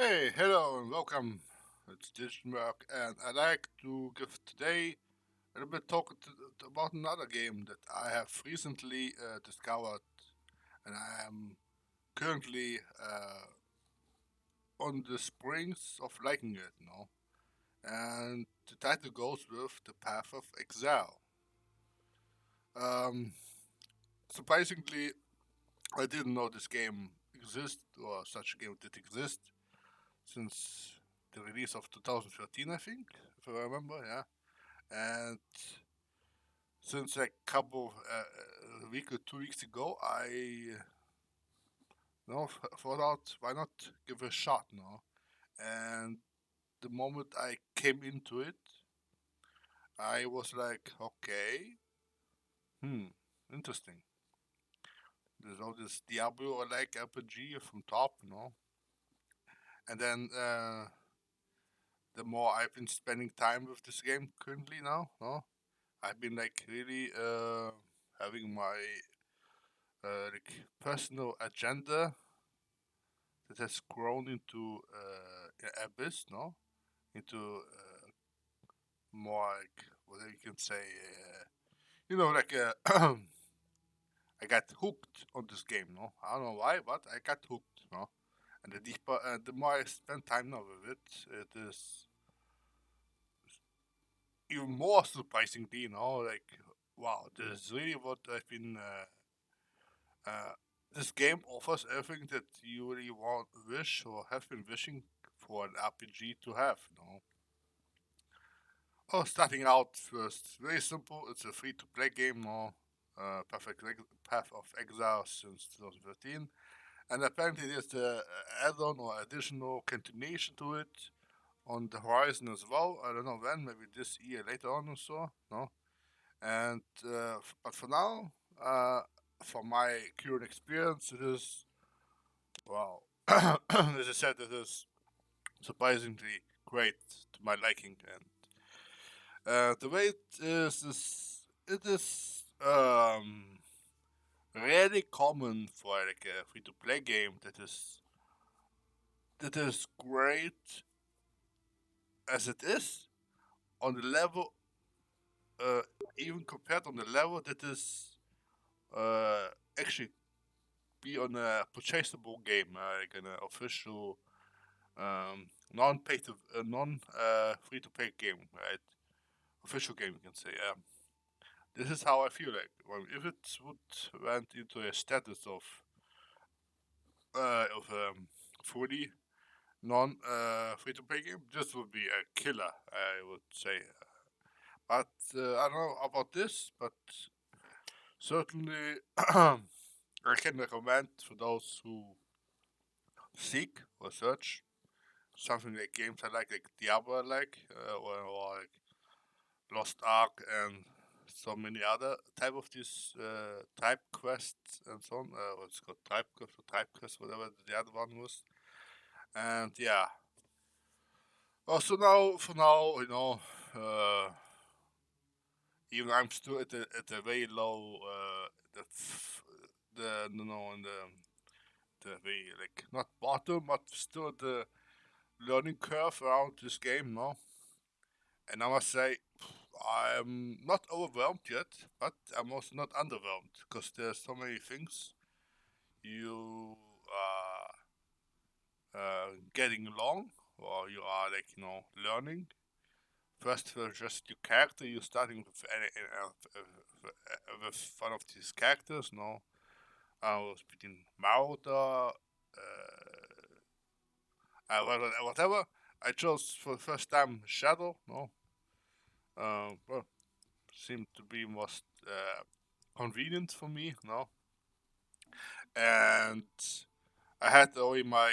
Hey, hello and welcome. It's Digitmerc, and I'd like to give today a little bit talk about another game that I have recently discovered, and I am currently on the springs of liking it, And the title goes with the Path of Exile. Um, Surprisingly, I didn't know this game exists or such a game did exist since the release of 2013, I think, if I remember, yeah. And since a couple a week or 2 weeks ago, I thought out why not give it a shot, And the moment I came into it, I was like, okay, interesting. There's all this Diablo-like RPG from top, And then the more I've been spending time with this game currently now, I've been like really having my like personal agenda that has grown into abyss, into more like what you can say, like I got hooked on this game, I don't know why, but I got hooked, And the deeper, the more I spend time now with it, it is even more surprisingly, like wow, this is really what I've been. This game offers everything that you really want, wish, or have been wishing for an RPG to have, Oh, starting out first, very simple. It's a free-to-play game now. Perfect Path of Exile since 2013, and apparently there's a add-on or additional continuation to it on the horizon as well. I don't know when, maybe this year later on or so. No, and but for now, for my current experience, it is wow. As I said, it is surprisingly great to my liking, and the way it is really common for like a free to play game that is great as it is on the level, uh, even compared on the level that is uh, actually be on a purchasable game, like an official non-pay to non free to play game, right? Official game, you can say. This is how I feel like. Well, if it would went into a status of fully non free to play game, this would be a killer, I would say. But I don't know about this, but certainly I can recommend for those who seek or search something like games like Diablo, or like Lost Ark and so many other type of these type quests and so on. What's called type quest or type quest, whatever the other one was. And yeah. Also now, for now, even I'm still at a very low the you know in the very like not bottom, but still at the learning curve around this game, no. And I must say, I'm not overwhelmed yet, but I'm also not underwhelmed because there's so many things you are getting along or you are like learning. First, for just your character, you're starting with one of these characters. No, I was between Marauder, whatever. I chose for the first time Shadow. No, well, seemed to be most convenient for me. No, and I had only my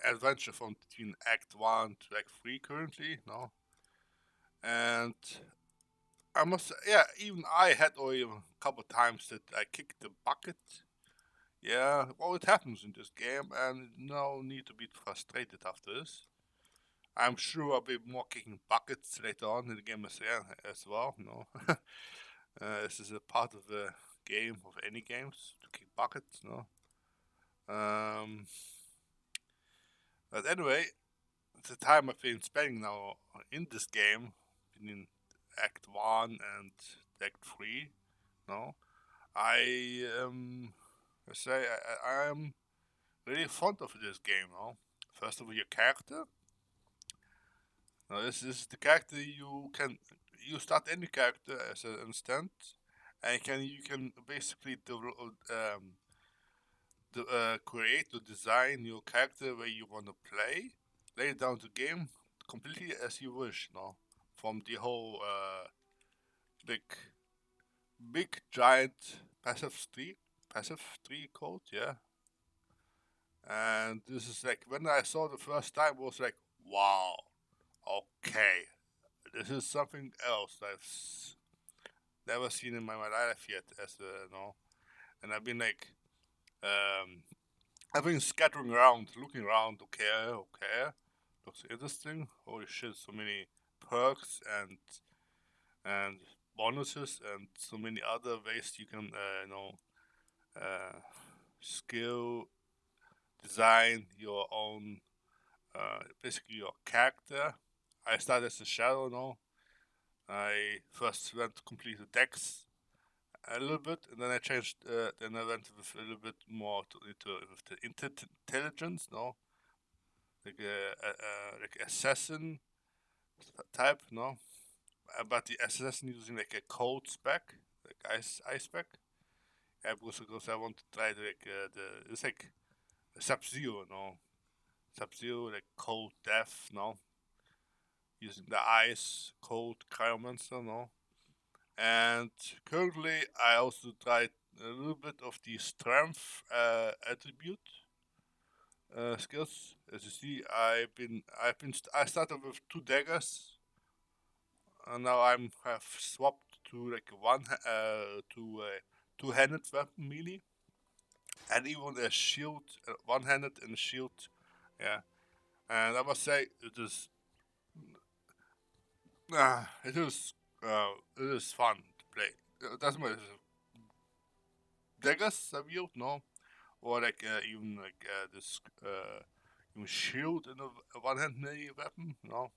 adventure from between Act One to Act Three currently. No, and I must say, yeah, even I had only a couple times that I kicked the bucket. Yeah, well, it happens in this game, and no need to be frustrated after this. I'm sure I'll be more kicking buckets later on in the game as well. No, this is a part of the game of any games to kick buckets. No, um, But anyway, the time I've been spending now in this game, in Act 1 and Act 3, no, I say I am really fond of this game, no? First of all, your character. Now, this is the character you start any character as an instant, and you can basically create or design your character where you want to play, lay down the game completely as you wish. No, from the whole like big giant passive tree code, yeah. And this is like when I saw the first time, it was like, wow, okay, this is something else never seen in my life yet. As no, and I've been like, um, I've been scattering around, looking around. Okay, okay, looks interesting. Holy shit, so many perks and bonuses and so many other ways you can, uh, skill design your own, basically your character. I started as a shadow, no. I first went to complete the decks a little bit, and then I changed. Then I went with a little bit more into with the intelligence, no, like assassin type, no. But the assassin using like a cold spec, like ice spec. Yeah, because I want to try like the it's like Sub Zero, no. Sub Zero like cold death, no. Using the ice cold cryomancer, no. And currently, I also tried a little bit of the strength attribute skills. As you see, I started with two daggers, and now have swapped to like to a two-handed weapon melee, and even a shield, one-handed and a shield. Yeah, and I must say it is fun to play. It doesn't matter. Daggers are weird, no, or like even like this even shield in a one-hand melee weapon, no,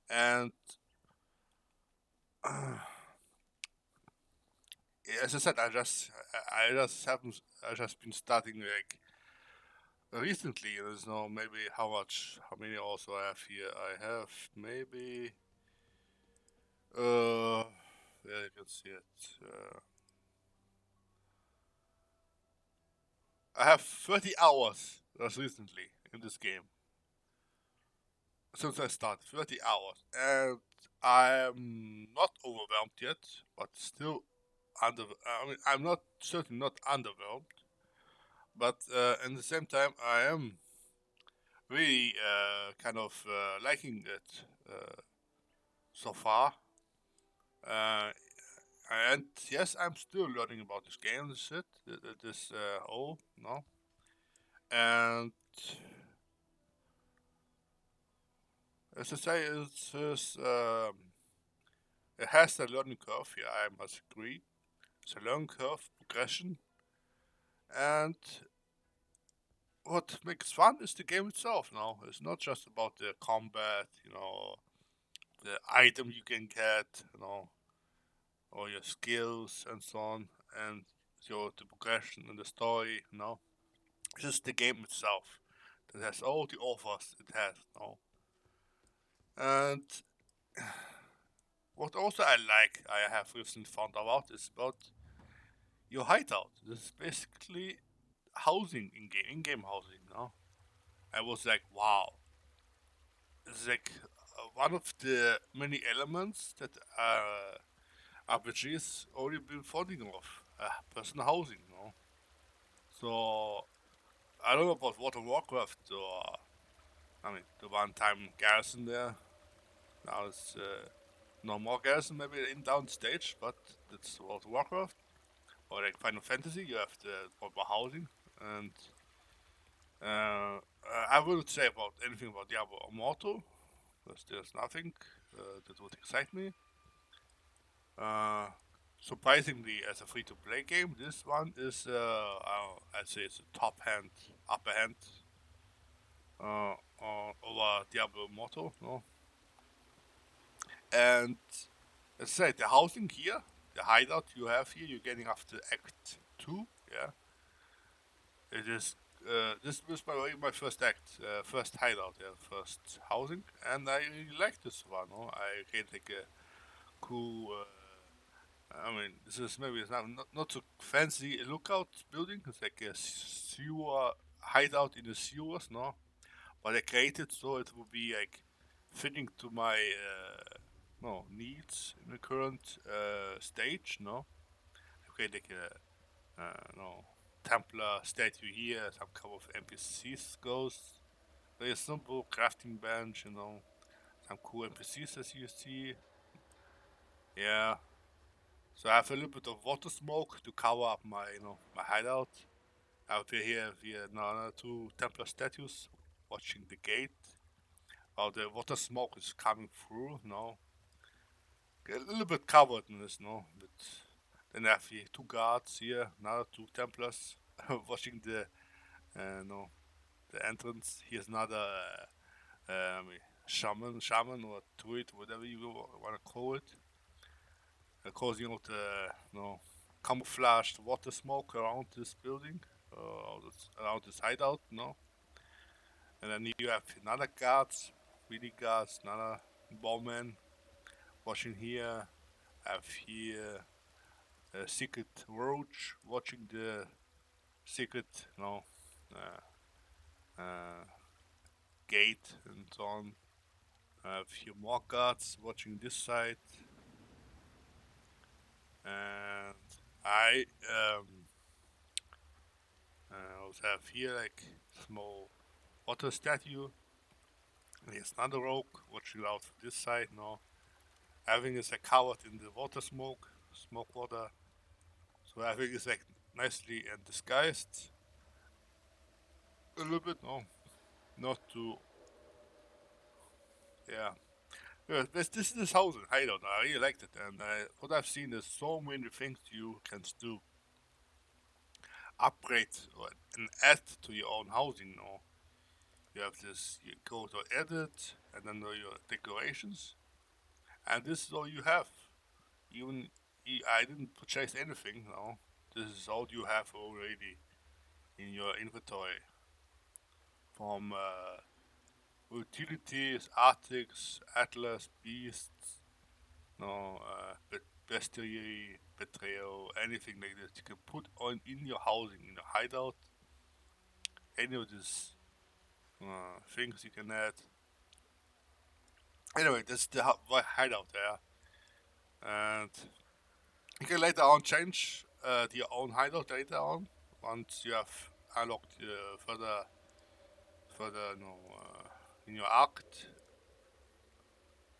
and as I said, I just haven't I just been starting like recently. There's no maybe how many also I have here. I have maybe yeah, you can see it. I have 30 hours just recently in this game since I started. 30 hours, and I am not overwhelmed yet, but still under. I mean, I'm not certainly not underwhelmed, but at the same time, I am really kind of liking it so far. Uh, and yes, I'm still learning about this game, this shit, this whole, no. And as I say, it has a learning curve. Yeah, I must agree. It's a learning curve, progression, and what makes fun is the game itself. No, it's not just about the combat, the item you can get, or your skills and so on, and the progression and the story. It's just the game itself that has all the offers it has. And what also I have recently found out is about your hideout. This is basically housing in-game housing. I was like, wow, it's like one of the many elements that RPGs already been finding of personal housing. So I don't know about World of Warcraft or I mean the one-time garrison there. Now it's no more garrison maybe in downstage, but it's World of Warcraft or like Final Fantasy. You have the proper housing, and I wouldn't say about anything about Diablo or Mortal because there's nothing that would excite me. Uh, Surprisingly, as a free-to-play game, this one is I'd say it's a top hand, upper hand over Diablo Immortal, no? And let's say the housing here, the hideout you have here, you're getting after Act 2, yeah? It is, this was my first act, first hideout, yeah, first housing, and I really like this one, no? I get like a cool, I mean, this is maybe it's not so fancy lookout building, it's like a sewer hideout in the sewers, no? But I created so it will be like fitting to my no needs in the current stage. No, I create like a no Templar statue here, some couple of NPCs ghosts. Very simple crafting bench, you know, some cool NPCs as you see. Yeah. So I have a little bit of water smoke to cover up my my hideout. Out here we have another two Templar statues watching the gate. Oh, the water smoke is coming through, no? A little bit covered in this, no? But then I have here two guards here, another two Templars watching the, no, the entrance. Here's another shaman or druid, whatever you want to call it. Causing out the, no, camouflaged water smoke around this building, around this hideout, no? And then you have another guards, 3D guards, another bowman watching here. I have here a secret roach watching the secret, uh, gate and so on. I have here more guards watching this side, and I also have here like small water statue. There's another rogue watching out for this side now. Everything is like covered in the water smoke water. So everything is like nicely and disguised a little bit. No, not too. Yeah. Yeah, this is house in Hideout. I really liked it, and what I've seen is so many things you can do, upgrade and add to your own housing. No, you have this. You go to edit, and then your decorations, and this is all you have. Even I didn't purchase anything. No, this is all you have already in your inventory from utilities, artics, atlas, beasts. No, bestiary, betrayal, anything like this. You can put on in your housing, in your hideout, any of these things you can add. Anyway, that's the hideout there, and you can later on change your own hideout later on once you have unlocked further, in your act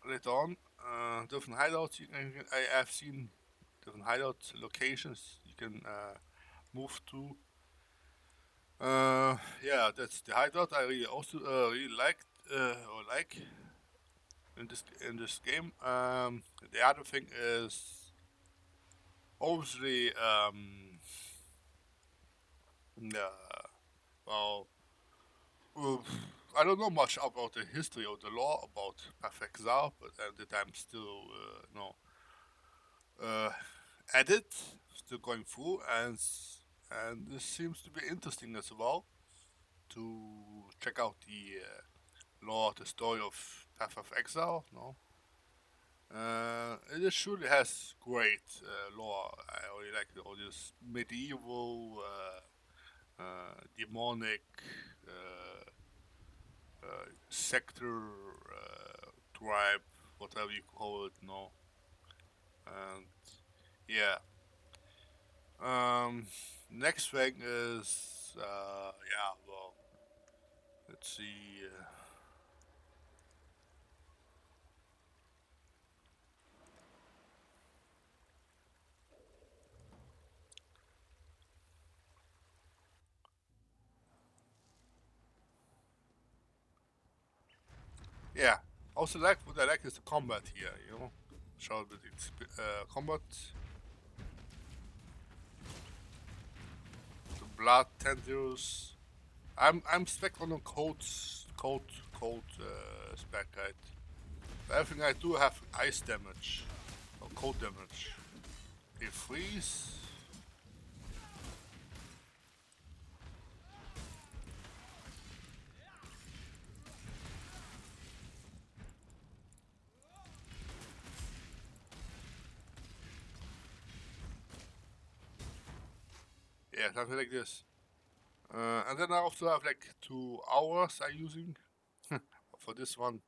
later on. Different hideouts I have seen different hideout locations you can move to. Yeah, that's the hideout I really also really liked or like in this game. The other thing is obviously uh, well, uh, I don't know much about the history or the law about PathofExile, but at the time still uh, at it, still going through, and this seems to be interesting as well to check out the lore, the story of Path of Exile. No, it surely has great lore. I really like all this medieval, demonic sector, tribe, whatever you call it. No, and yeah. Next thing is yeah. Well, let's see. Yeah. Also, like what I like is the combat here. You know, show the combat, the blood tendrils. I'm spec on the cold spec, right? Everything I do have ice damage or cold damage. Okay, freeze. Yeah, something like this. And then I also have like 2 hours I'm using for this one.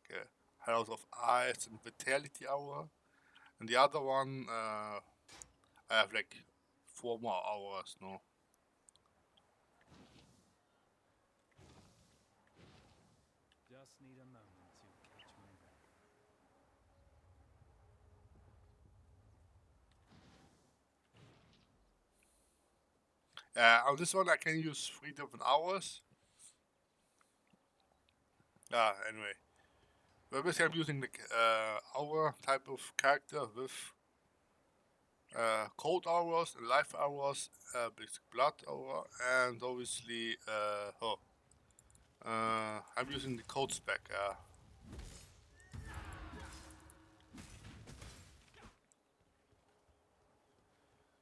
Okay, House of Ice and Vitality Hour. And the other one, I have like 4 more hours, no? Just need a moment to catch my breath. On this one, I can use 3 different hours. Anyway. But basically, I'm using the hour type of character with cold hours, life hours, basic blood hour, and obviously, I'm using the code spec.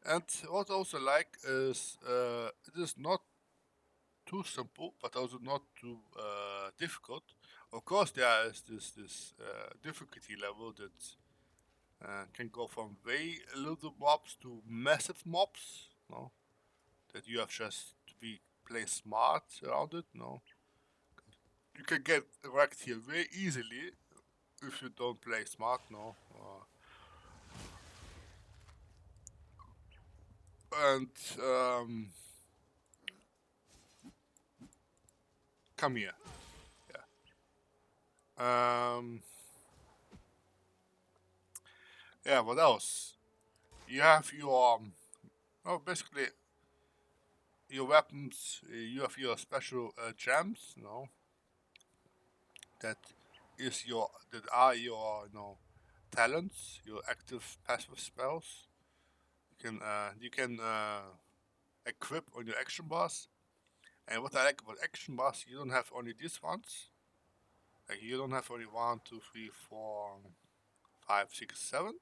And what I also like is it is not too simple, but also not too difficult. Of course, there is this difficulty level that can go from very little mobs to massive mobs. No, that you have just to be play smart around it. No, you can get wrecked here very easily if you don't play smart. No, and come here. Yeah. Yeah. What else? You have your oh, basically your weapons. You have your special gems. No, that that are your talents, your active passive spells. You can equip on your action bars. And what I like about action bars, you don't have only these ones. Like you don't have only 1, 2, 3, 4, 5, 6, 7.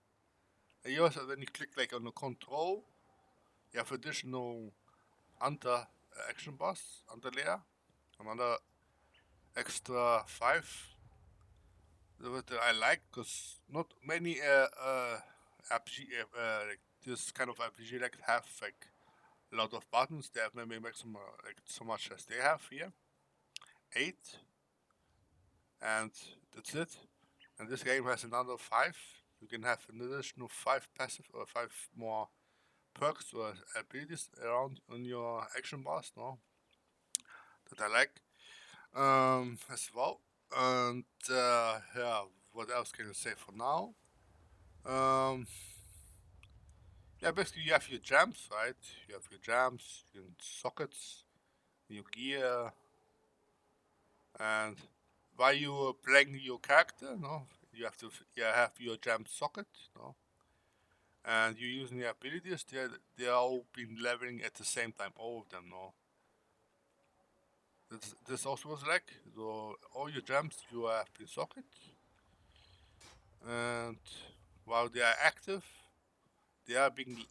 And you also when you click like on the control, you have additional under action bars, under layer, another extra 5. That I like because not many RPG like this kind of RPG like have like a lot of buttons. They have maybe maximum like so much as they have here, 8, and that's it. And this game has another 5. You can have an additional 5 passive or 5 more perks or abilities around on your action bars. No, that I like as well. And yeah, what else can I say for now? Um, yeah, basically you have your gems, right? You have your gems, your sockets, your gear, and while you are playing your character, no, you have your gem socket, no, and you're using the abilities. They all been leveling at the same time, all of them, no. This also was like so all your gems you have in socket, and while they are active, they are being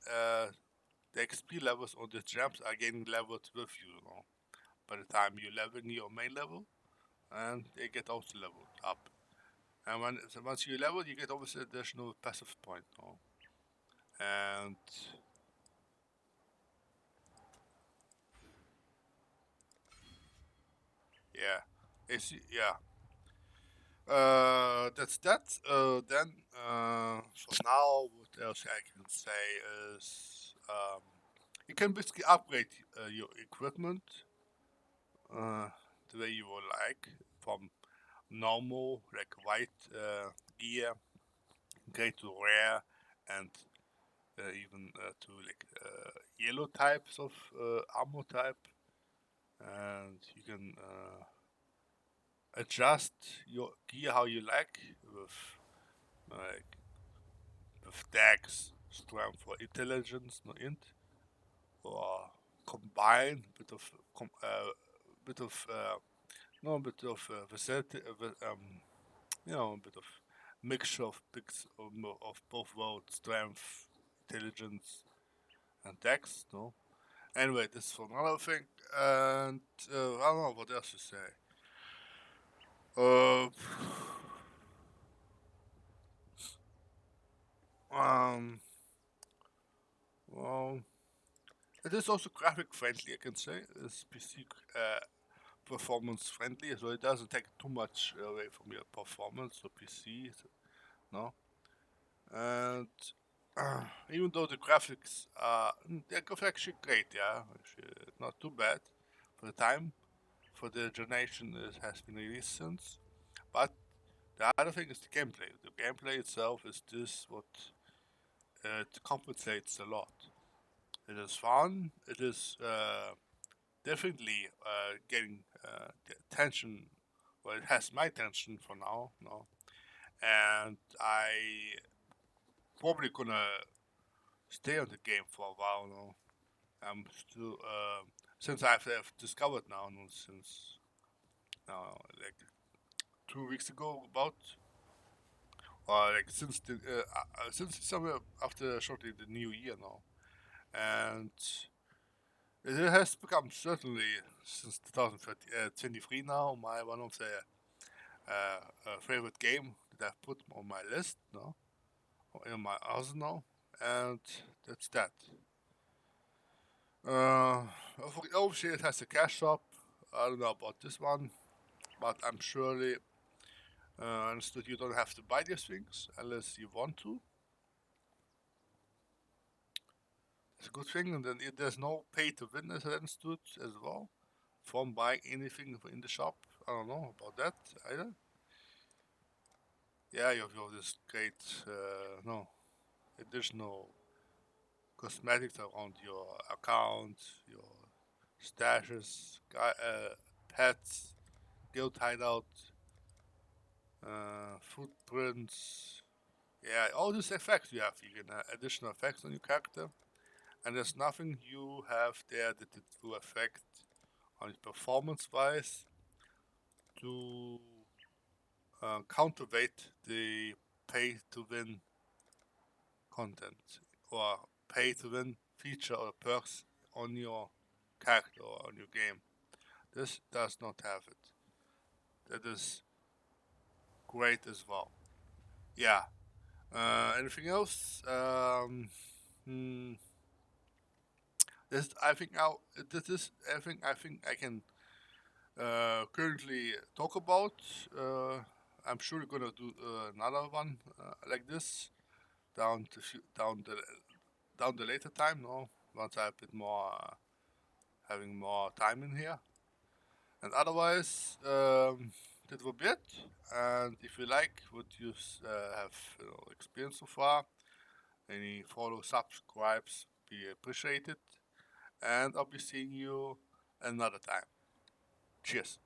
the XP levels on the gems are getting leveled with you, no. By the time you level in your main level, and they get also leveled up. And once you level, you get obviously additional passive point, no? And yeah, yeah. That's that. Then for now, what else I can say is you can basically upgrade your equipment the way you would like from normal like white gear, gray to rare, and even to like yellow types of armor type, and you can adjust your gear how you like like with dex, strength or intelligence, no int, or combine bit of No, a bit of facility, a bit of mixture of of both worlds, strength, intelligence, and text. No. Anyway, this is for another thing, and I don't know what else to say. Uh, um, well, it is also graphic friendly. I can say it's PC performance friendly, so it doesn't take too much away from your performance or PC. No, and even though the graphics are they're actually great, yeah, actually, not too bad for the time for the generation it has been released since. But the other thing is the gameplay. The gameplay itself is this what it compensates a lot. It is fun. It is definitely getting the attention. Well, it has my attention for now. No, and I probably gonna stay on the game for a while. No, I'm still since have discovered now, no, since like 2 weeks ago about like since somewhere after shortly the new year now, and it has become certainly since 2023 now my one of the favorite game that I've put on my list now or in my arsenal, and that's that. Uh, Obviously it has a cash shop. I don't know about this one, but I'm surely understood you don't have to buy these things unless you want to. It's a good thing, and then there's no pay to win as I understood as well from buying anything in the shop. I don't know about that either. Yeah, you have this great no additional cosmetics around your account, your stashes, pets, guild hideout, footprints. Yeah, all these effects you have. You can additional effects on your character, and there's nothing you have there that it will affect on it performance-wise to counterweight the pay-to-win content or pay-to-win feature or perks on your character or on your game. This does not have it. That is great as well. Yeah. Anything else? Hmm, this I think now this is everything I can currently talk about. I'm sure we're gonna do another one like this down to down the later time. No, once I have a bit more having more time in here. And otherwise, that will be it. And if you like what you have experienced so far, any follow, subscribes be appreciated. And I'll be seeing you another time. Cheers.